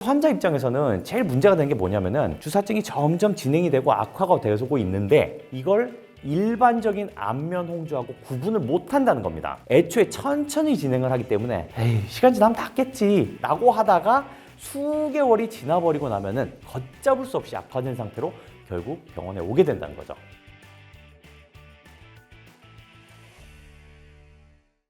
환자 입장에서는 제일 문제가 되는 게 뭐냐면은 주사증이 점점 진행이 되고 악화가 되고 있는데 이걸 일반적인 안면 홍조하고 구분을 못 한다는 겁니다. 애초에 천천히 진행을 하기 때문에 에이, 시간 지나면 낫겠지 라고 하다가 수개월이 지나버리고 나면은 걷잡을 수 없이 악화된 상태로 결국 병원에 오게 된다는 거죠.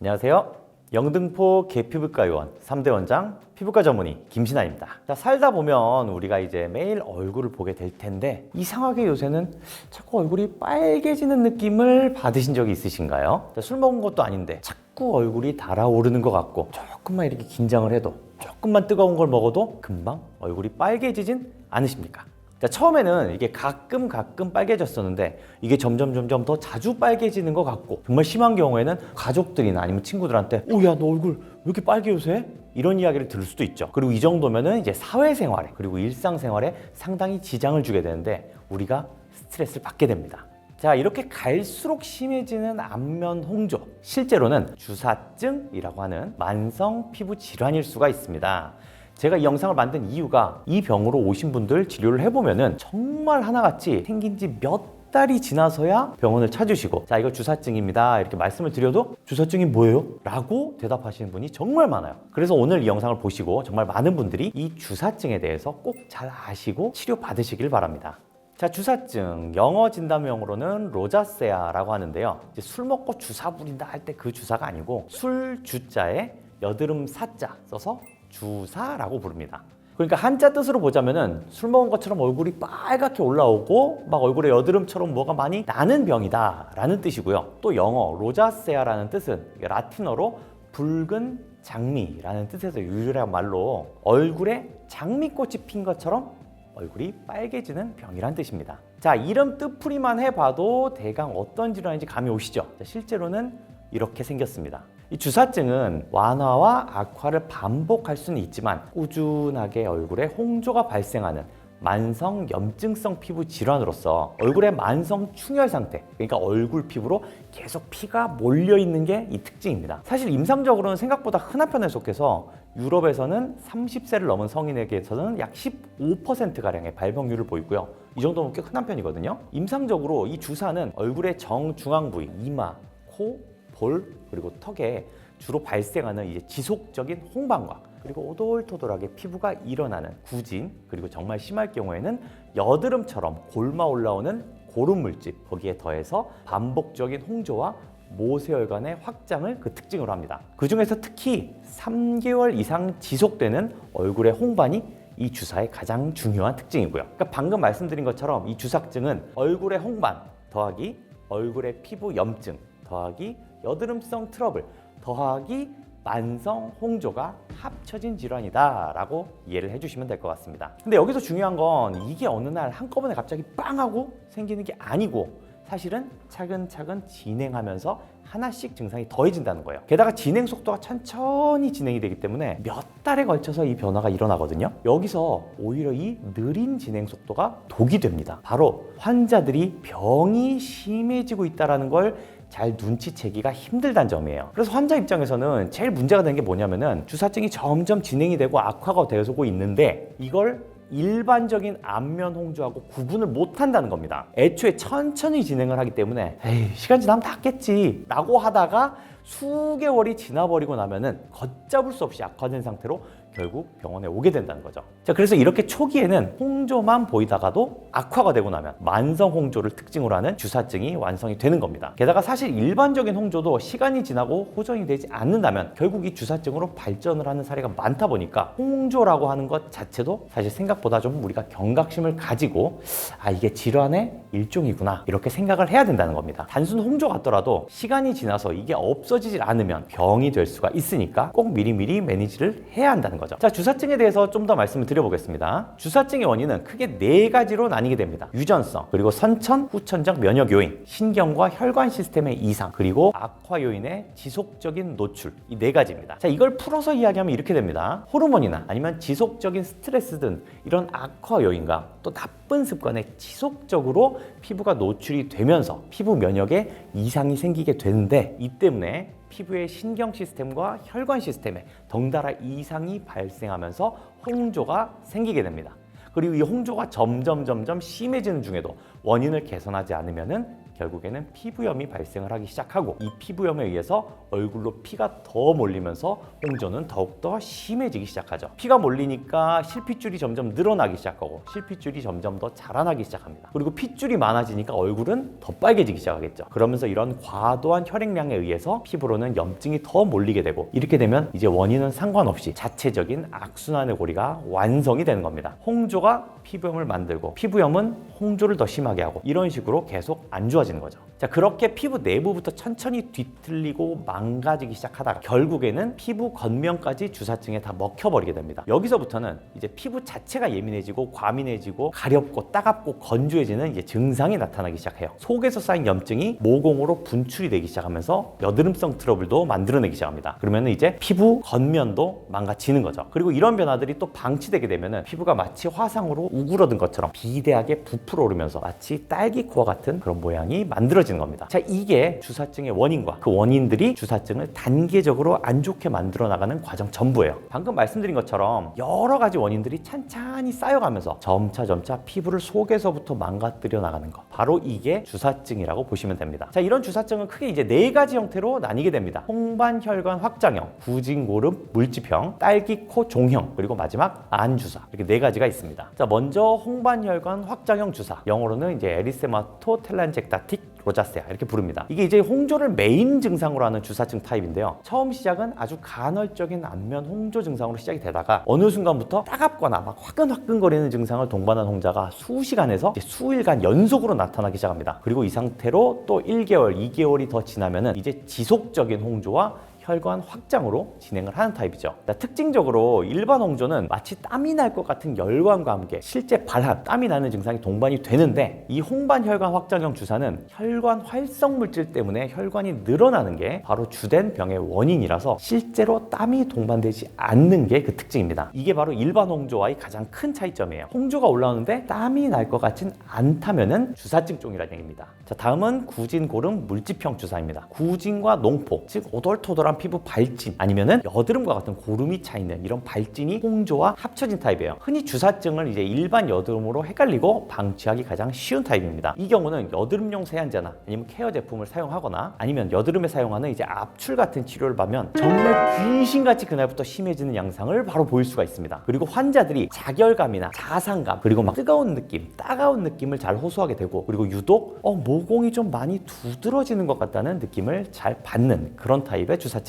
안녕하세요. 영등포 개피부과의원 3대 원장 피부과 전문의 김신아입니다. 자, 살다 보면 우리가 이제 매일 얼굴을 보게 될 텐데 이상하게 요새는 자꾸 얼굴이 빨개지는 느낌을 받으신 적이 있으신가요? 자, 술 먹은 것도 아닌데 자꾸 얼굴이 달아오르는 것 같고 조금만 이렇게 긴장을 해도 조금만 뜨거운 걸 먹어도 금방 얼굴이 빨개지진 않으십니까? 자, 처음에는 이게 가끔 빨개졌었는데 이게 점점 더 자주 빨개지는 것 같고 정말 심한 경우에는 가족들이나 아니면 친구들한테 야, 너 얼굴 왜 이렇게 빨개 요새? 이런 이야기를 들을 수도 있죠. 그리고 이 정도면은 이제 사회생활에 그리고 일상생활에 상당히 지장을 주게 되는데 우리가 스트레스를 받게 됩니다. 자, 이렇게 갈수록 심해지는 안면 홍조, 실제로는 주사증이라고 하는 만성 피부 질환일 수가 있습니다. 제가 이 영상을 만든 이유가 이 병으로 오신 분들 치료를 해보면은 정말 하나같이 생긴 지 몇 달이 지나서야 병원을 찾으시고 자, 이거 주사증입니다 이렇게 말씀을 드려도 주사증이 뭐예요? 라고 대답하시는 분이 정말 많아요. 그래서 오늘 이 영상을 보시고 정말 많은 분들이 이 주사증에 대해서 꼭 잘 아시고 치료 받으시길 바랍니다. 자, 주사증 영어 진단명으로는 로자세아라고 하는데요. 이제 술 먹고 주사 부린다 할 때 그 주사가 아니고 술 주자에 여드름 사자 써서 주사라고 부릅니다. 그러니까 한자 뜻으로 보자면은 술 먹은 것처럼 얼굴이 빨갛게 올라오고 막 얼굴에 여드름처럼 뭐가 많이 나는 병이다 라는 뜻이고요. 또 영어 로자세아라는 뜻은 라틴어로 붉은 장미라는 뜻에서 유래한 말로 얼굴에 장미꽃이 핀 것처럼 얼굴이 빨개지는 병이란 뜻입니다. 자, 이름 뜻풀이만 해봐도 대강 어떤 질환인지 감이 오시죠? 자, 실제로는 이렇게 생겼습니다. 이 주사증은 완화와 악화를 반복할 수는 있지만 꾸준하게 얼굴에 홍조가 발생하는 만성 염증성 피부 질환으로서 얼굴의 만성 충혈 상태, 그러니까 얼굴 피부로 계속 피가 몰려 있는 게 이 특징입니다. 사실 임상적으로는 생각보다 흔한 편에 속해서 유럽에서는 30세를 넘은 성인에게서는 약 15%가량의 발병률을 보이고요. 이 정도면 꽤 흔한 편이거든요. 임상적으로 이 주사는 얼굴의 정중앙 부위, 이마, 코, 볼, 그리고 턱에 주로 발생하는 이제 지속적인 홍반과 그리고 오돌토돌하게 피부가 일어나는 구진, 그리고 정말 심할 경우에는 여드름처럼 골마 올라오는 고름 물집, 거기에 더해서 반복적인 홍조와 모세혈관의 확장을 그 특징으로 합니다. 그 중에서 특히 3개월 이상 지속되는 얼굴의 홍반이 이 주사의 가장 중요한 특징이고요. 그러니까 방금 말씀드린 것처럼 이 주사증은 얼굴의 홍반 더하기 얼굴의 피부 염증 더하기 여드름성 트러블 더하기 만성 홍조가 합쳐진 질환이다 라고 이해를 해주시면 될 것 같습니다. 근데 여기서 중요한 건 이게 어느 날 한꺼번에 갑자기 빵 하고 생기는 게 아니고 사실은 차근차근 진행하면서 하나씩 증상이 더해진다는 거예요. 게다가 진행 속도가 천천히 진행이 되기 때문에 몇 달에 걸쳐서 이 변화가 일어나거든요. 여기서 오히려 이 느린 진행 속도가 독이 됩니다. 바로 환자들이 병이 심해지고 있다는 걸 잘 눈치채기가 힘들다는 점이에요. 그래서 환자 입장에서는 제일 문제가 되는 게 뭐냐면은 주사증이 점점 진행이 되고 악화가 되고 있는데 이걸 일반적인 안면 홍조하고 구분을 못 한다는 겁니다. 애초에 천천히 진행을 하기 때문에 에이, 시간 지나면 낫겠지 라고 하다가 수개월이 지나버리고 나면은 걷잡을 수 없이 악화된 상태로 결국 병원에 오게 된다는 거죠. 자, 그래서 이렇게 초기에는 홍조만 보이다가도 악화가 되고 나면 만성 홍조를 특징으로 하는 주사증이 완성이 되는 겁니다. 게다가 사실 일반적인 홍조도 시간이 지나고 호전이 되지 않는다면 결국 이 주사증으로 발전을 하는 사례가 많다 보니까 홍조라고 하는 것 자체도 사실 생각보다 좀 우리가 경각심을 가지고 이게 질환의 일종이구나 이렇게 생각을 해야 된다는 겁니다. 단순 홍조 같더라도 시간이 지나서 이게 없어지질 않으면 병이 될 수가 있으니까 꼭 미리미리 매니지를 해야 한다는 거죠. 자, 주사증에 대해서 좀 더 말씀을 드려보겠습니다. 주사증의 원인은 크게 4가지로 나뉘게 됩니다. 유전성, 그리고 선천, 후천적 면역 요인, 신경과 혈관 시스템의 이상, 그리고 악화 요인의 지속적인 노출, 이 4가지입니다. 자, 이걸 풀어서 이야기하면 이렇게 됩니다. 호르몬이나 아니면 지속적인 스트레스 등 이런 악화 요인과 또 나쁜 습관에 지속적으로 피부가 노출이 되면서 피부 면역에 이상이 생기게 되는데 이 때문에 피부의 신경 시스템과 혈관 시스템에 덩달아 이상이 발생하면서 홍조가 생기게 됩니다. 그리고 이 홍조가 점점 심해지는 중에도 원인을 개선하지 않으면은 결국에는 피부염이 발생을 하기 시작하고, 이 피부염에 의해서 얼굴로 피가 더 몰리면서 홍조는 더욱더 심해지기 시작하죠. 피가 몰리니까 실핏줄이 점점 늘어나기 시작하고, 실핏줄이 점점 더 자라나기 시작합니다. 그리고 핏줄이 많아지니까 얼굴은 더 빨개지기 시작하겠죠. 그러면서 이런 과도한 혈액량에 의해서 피부로는 염증이 더 몰리게 되고, 이렇게 되면 이제 원인은 상관없이 자체적인 악순환의 고리가 완성이 되는 겁니다. 홍조가 피부염을 만들고, 피부염은 홍조를 더 심하게 하고, 이런 식으로 계속 안 좋아지는 거죠. 자, 그렇게 피부 내부부터 천천히 뒤틀리고 망가지기 시작하다가 결국에는 피부 겉면까지 주사증에 다 먹혀버리게 됩니다. 여기서부터는 이제 피부 자체가 예민해지고 과민해지고 가렵고 따갑고 건조해지는 이제 증상이 나타나기 시작해요. 속에서 쌓인 염증이 모공으로 분출이 되기 시작하면서 여드름성 트러블도 만들어내기 시작합니다. 그러면 이제 피부 겉면도 망가지는 거죠. 그리고 이런 변화들이 또 방치되게 되면은 피부가 마치 화상으로 우그러든 것처럼 비대하게 부풀어 오르면서 마치 딸기코와 같은 그런 모양이 만들어지는 겁니다. 자, 이게 주사증의 원인과 그 원인들이 주사증을 단계적으로 안 좋게 만들어 나가는 과정 전부예요. 방금 말씀드린 것처럼 여러 가지 원인들이 찬찬히 쌓여가면서 점차 피부를 속에서부터 망가뜨려 나가는 것, 바로 이게 주사증이라고 보시면 됩니다. 자, 이런 주사증은 크게 이제 4가지 형태로 나뉘게 됩니다. 홍반혈관 확장형, 구진고름 물집형, 딸기코 종형, 그리고 마지막 안주사, 이렇게 4가지가 있습니다. 자, 먼저 홍반혈관 확장형 주사, 영어로는 이제 에리세마토 텔란젝타틱 로자세아 이렇게 부릅니다. 이게 이제 홍조를 메인 증상으로 하는 주사증 타입인데요. 처음 시작은 아주 간헐적인 안면 홍조 증상으로 시작이 되다가 어느 순간부터 따갑거나 막 화끈화끈거리는 증상을 동반한 홍자가 수시간에서 수일간 연속으로 나타나기 시작합니다. 그리고 이 상태로 또 1개월, 2개월이 더 지나면은 이제 지속적인 홍조와 혈관 확장으로 진행을 하는 타입이죠. 특징적으로 일반 홍조는 마치 땀이 날 것 같은 열감과 함께 실제 발한, 땀이 나는 증상이 동반이 되는데, 이 홍반혈관 확장형 주사는 혈관 활성 물질 때문에 혈관이 늘어나는 게 바로 주된 병의 원인이라서 실제로 땀이 동반되지 않는 게 그 특징입니다. 이게 바로 일반 홍조와의 가장 큰 차이점이에요. 홍조가 올라오는데 땀이 날 것 같진 않다면은 주사증종이라는 얘기입니다. 자, 다음은 구진고름 물집형 주사입니다. 구진과 농포, 즉 오돌토돌한 피부 발진, 아니면은 여드름과 같은 고름이 차 있는 이런 발진이 홍조와 합쳐진 타입이에요. 흔히 주사증을 이제 일반 여드름으로 헷갈리고 방치하기 가장 쉬운 타입입니다. 이 경우는 여드름용 세안제나 아니면 케어 제품을 사용하거나 아니면 여드름에 사용하는 이제 압출 같은 치료를 받으면 정말 귀신같이 그날부터 심해지는 양상을 바로 보일 수가 있습니다. 그리고 환자들이 자결감이나 자상감, 그리고 막 뜨거운 느낌, 따가운 느낌을 잘 호소하게 되고, 그리고 유독 모공이 좀 많이 두드러지는 것 같다는 느낌을 잘 받는 그런 타입의 주사증입니다.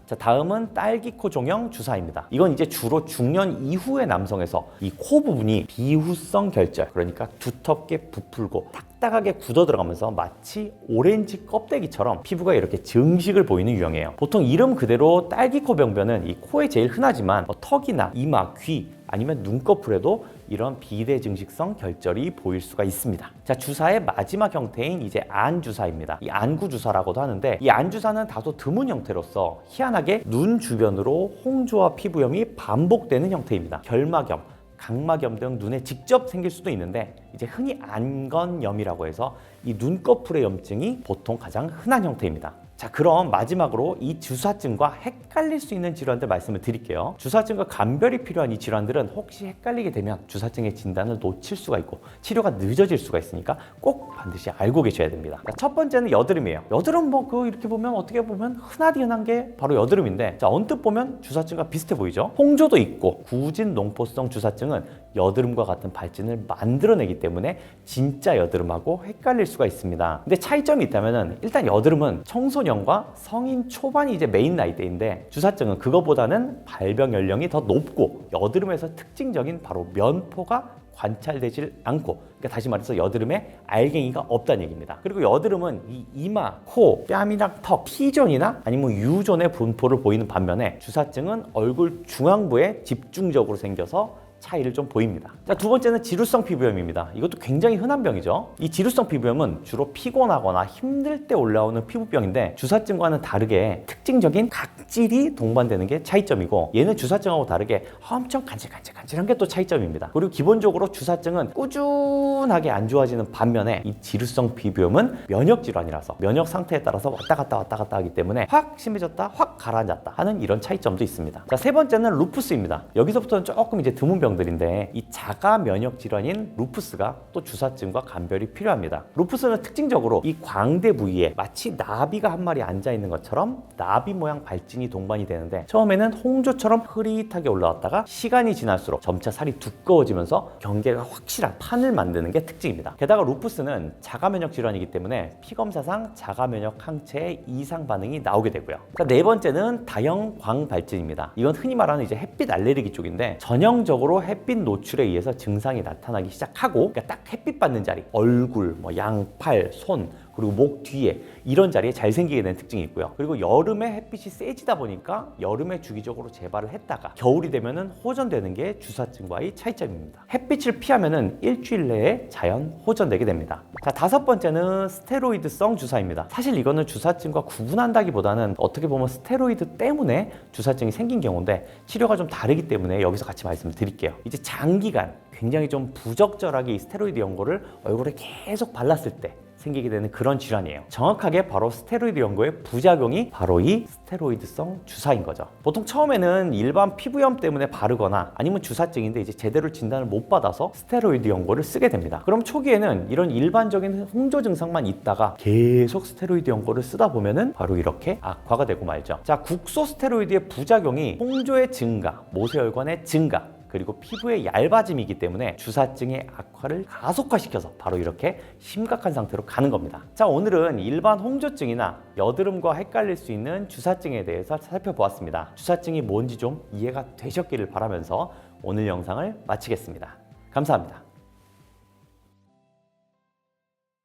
자, 다음은 딸기코 종형 주사입니다. 이건 이제 주로 중년 이후의 남성에서 이 코 부분이 비후성 결절, 그러니까 두텁게 부풀고 딱딱하게 굳어 들어가면서 마치 오렌지 껍데기처럼 피부가 이렇게 증식을 보이는 유형이에요. 보통 이름 그대로 딸기코 병변은 이 코에 제일 흔하지만 턱이나 이마, 귀, 아니면 눈꺼풀에도 이런 비대 증식성 결절이 보일 수가 있습니다. 자, 주사의 마지막 형태인 이제 안주사입니다. 이 안구주사라고도 하는데, 이 안주사는 다소 드문 형태로서 희한하게 눈 주변으로 홍조와 피부염이 반복되는 형태입니다. 결막염, 각막염 등 눈에 직접 생길 수도 있는데, 이제 흔히 안건염이라고 해서 이 눈꺼풀의 염증이 보통 가장 흔한 형태입니다. 자, 그럼 마지막으로 이 주사증과 헷갈릴 수 있는 질환들 말씀을 드릴게요. 주사증과 감별이 필요한 이 질환들은 혹시 헷갈리게 되면 주사증의 진단을 놓칠 수가 있고 치료가 늦어질 수가 있으니까 꼭 반드시 알고 계셔야 됩니다. 자, 첫 번째는 여드름이에요. 여드름 이렇게 보면 어떻게 보면 흔하디 흔한 게 바로 여드름인데, 자, 언뜻 보면 주사증과 비슷해 보이죠? 홍조도 있고 구진 농포성 주사증은 여드름과 같은 발진을 만들어내기 때문에 진짜 여드름하고 헷갈릴 수가 있습니다. 근데 차이점이 있다면은, 일단 여드름은 청소년과 성인 초반이 이제 메인 나이대인데, 주사증은 그거보다는 발병 연령이 더 높고 여드름에서 특징적인 바로 면포가 관찰되질 않고, 그러니까 다시 말해서 여드름에 알갱이가 없다는 얘기입니다. 그리고 여드름은 이 이마, 코, 뺨이랑 턱, T존이나 아니면 U존의 분포를 보이는 반면에 주사증은 얼굴 중앙부에 집중적으로 생겨서 차이를 좀 보입니다. 자, 두 번째는 지루성 피부염입니다. 이것도 굉장히 흔한 병이죠. 이 지루성 피부염은 주로 피곤하거나 힘들 때 올라오는 피부병인데 주사증과는 다르게 특징적인 각질이 동반되는 게 차이점이고 얘는 주사증하고 다르게 엄청 간질간질한 게 또 차이점입니다. 그리고 기본적으로 주사증은 꾸준하게 안 좋아지는 반면에 이 지루성 피부염은 면역 질환이라서 면역 상태에 따라서 왔다 갔다 하기 때문에 확 심해졌다 확 가라앉았다 하는 이런 차이점도 있습니다. 자, 세 번째는 루푸스입니다. 여기서부터는 조금 이제 드문 병들인데 이 자가 면역 질환인 루푸스가 또 주사증과 감별이 필요합니다. 루푸스는 특징적으로 이 광대 부위에 마치 나비가 한 마리 앉아 있는 것처럼 나비 모양 발진이 동반이 되는데 처음에는 홍조처럼 흐릿하게 올라왔다가 시간이 지날수록 점차 살이 두꺼워지면서 경계가 확실한 판을 만드는 게 특징입니다. 게다가 루푸스는 자가 면역 질환이기 때문에 피검사상 자가 면역 항체의 이상 반응이 나오게 되고요. 네 번째는 다형 광발진입니다. 이건 흔히 말하는 이제 햇빛 알레르기 쪽인데 전형적으로 햇빛 노출에 의해서 증상이 나타나기 시작하고 그러니까 딱 햇빛 받는 자리, 얼굴, 양팔, 손 그리고 목 뒤에 이런 자리에 잘 생기게 되는 특징이 있고요. 그리고 여름에 햇빛이 세지다 보니까 여름에 주기적으로 재발을 했다가 겨울이 되면은 호전되는 게 주사증과의 차이점입니다. 햇빛을 피하면은 일주일 내에 자연 호전되게 됩니다. 자, 다섯 번째는 스테로이드성 주사입니다. 사실 이거는 주사증과 구분한다기보다는 어떻게 보면 스테로이드 때문에 주사증이 생긴 경우인데 치료가 좀 다르기 때문에 여기서 같이 말씀을 드릴게요. 이제 장기간 굉장히 좀 부적절하게 이 스테로이드 연고를 얼굴에 계속 발랐을 때 생기게 되는 그런 질환이에요. 정확하게 바로 스테로이드 연고의 부작용이 바로 이 스테로이드성 주사인 거죠. 보통 처음에는 일반 피부염 때문에 바르거나 아니면 주사증인데 이제 제대로 진단을 못 받아서 스테로이드 연고를 쓰게 됩니다. 그럼 초기에는 이런 일반적인 홍조 증상만 있다가 계속 스테로이드 연고를 쓰다 보면은 바로 이렇게 악화가 되고 말죠. 자, 국소 스테로이드의 부작용이 홍조의 증가, 모세혈관의 증가 그리고 피부의 얇아짐이기 때문에 주사증의 악화를 가속화시켜서 바로 이렇게 심각한 상태로 가는 겁니다. 자, 오늘은 일반 홍조증이나 여드름과 헷갈릴 수 있는 주사증에 대해서 살펴보았습니다. 주사증이 뭔지 좀 이해가 되셨기를 바라면서 오늘 영상을 마치겠습니다. 감사합니다.